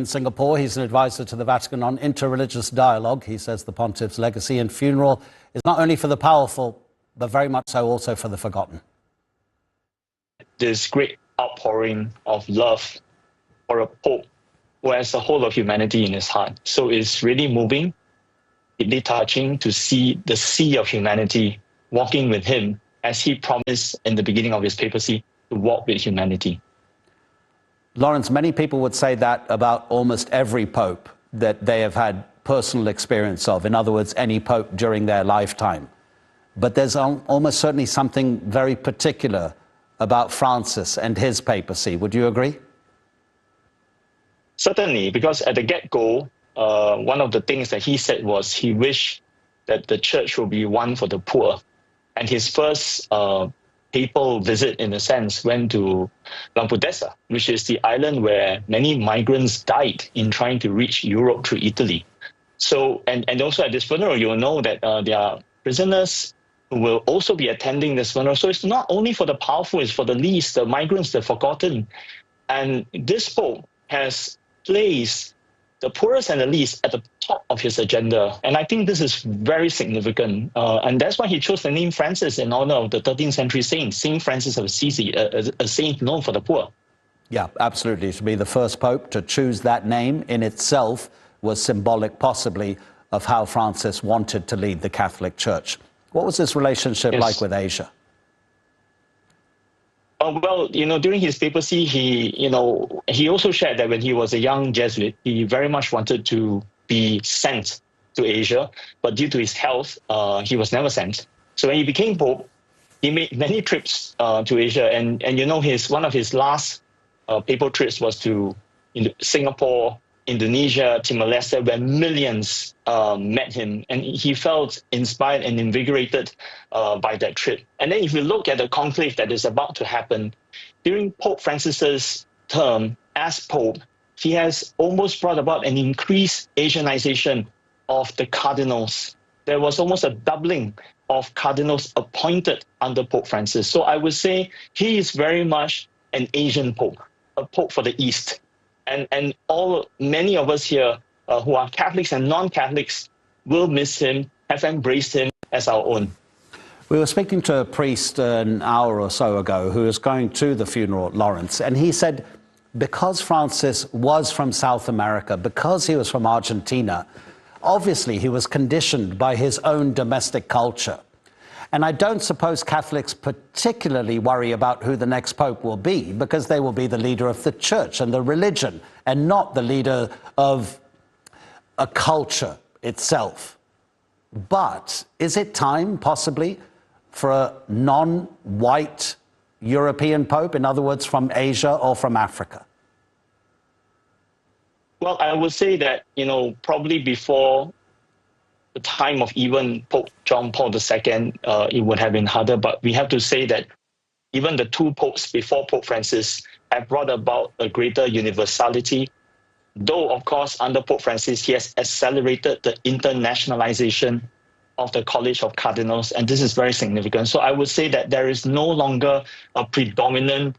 In Singapore, he's an advisor to the Vatican on interreligious dialogue. He says the pontiff's legacy and funeral is not only for the powerful, but very much so also for the forgotten. This great outpouring of love for a pope who has the whole of humanity in his heart. So it's really moving, deeply touching to see the sea of humanity walking with him as he promised in the beginning of his papacy to walk with humanity. Lawrence, many people would say that about almost every pope that they have had personal experience of. In other words, any pope during their lifetime. But there's almost certainly something very particular about Francis and his papacy. Would you agree? Certainly, because at the get-go, one of the things that he said was he wished that the church will be one for the poor. And his first papal visit, in a sense, went to Lampedusa, which is the island where many migrants died in trying to reach Europe through Italy. So, and also at this funeral, you'll know that there are prisoners who will also be attending this funeral. So it's not only for the powerful, it's for the least, the migrants, the forgotten. And this Pope has placed the poorest and the least at the top of his agenda. And I think this is very significant. And that's why he chose the name Francis in honor of the 13th century saint, Saint Francis of Assisi, a saint known for the poor. Yeah, absolutely. To be the first Pope to choose that name in itself was symbolic, possibly, of how Francis wanted to lead the Catholic Church. What was his relationship like with Asia? Well, during his papacy, he also shared that when he was a young Jesuit, he very much wanted to be sent to Asia, but due to his health, he was never sent. So when he became Pope, he made many trips to Asia, and one of his last papal trips was to Singapore, Indonesia, Timor-Leste, where millions met him, and he felt inspired and invigorated by that trip. And then if you look at the conclave that is about to happen, during Pope Francis's term as Pope, he has almost brought about an increased Asianization of the cardinals. There was almost a doubling of cardinals appointed under Pope Francis. So I would say he is very much an Asian Pope, a Pope for the East. And many of us here who are Catholics and non-Catholics will miss him, have embraced him as our own. We were speaking to a priest an hour or so ago who was going to the funeral, Lawrence, and he said because Francis was from South America, because he was from Argentina, obviously he was conditioned by his own domestic culture. And I don't suppose Catholics particularly worry about who the next pope will be, because they will be the leader of the church and the religion, and not the leader of a culture itself. But is it time, possibly, for a non-white European pope, in other words, from Asia or from Africa? Well, I would say that, probably before the time of even Pope John Paul II, it would have been harder. But we have to say that even the two popes before Pope Francis have brought about a greater universality. Though, of course, under Pope Francis, he has accelerated the internationalization of the College of Cardinals, and this is very significant. So I would say that there is no longer a predominant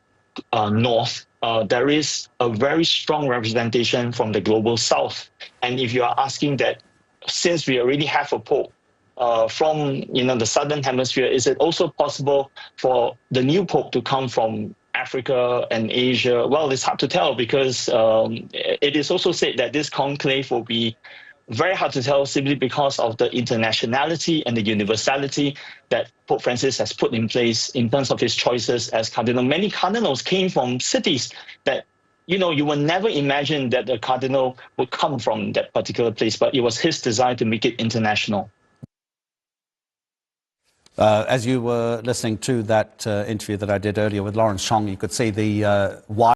North. There is a very strong representation from the global South. And if you are asking that, since we already have a Pope from the Southern Hemisphere, is it also possible for the new Pope to come from Africa and Asia? Well, it's hard to tell, because it is also said that this conclave will be very hard to tell simply because of the internationality and the universality that Pope Francis has put in place in terms of his choices as cardinal. Many cardinals came from cities that you would never imagine that a cardinal would come from that particular place, but it was his desire to make it international. As you were listening to that interview that I did earlier with Lawrence Chong, you could see the wide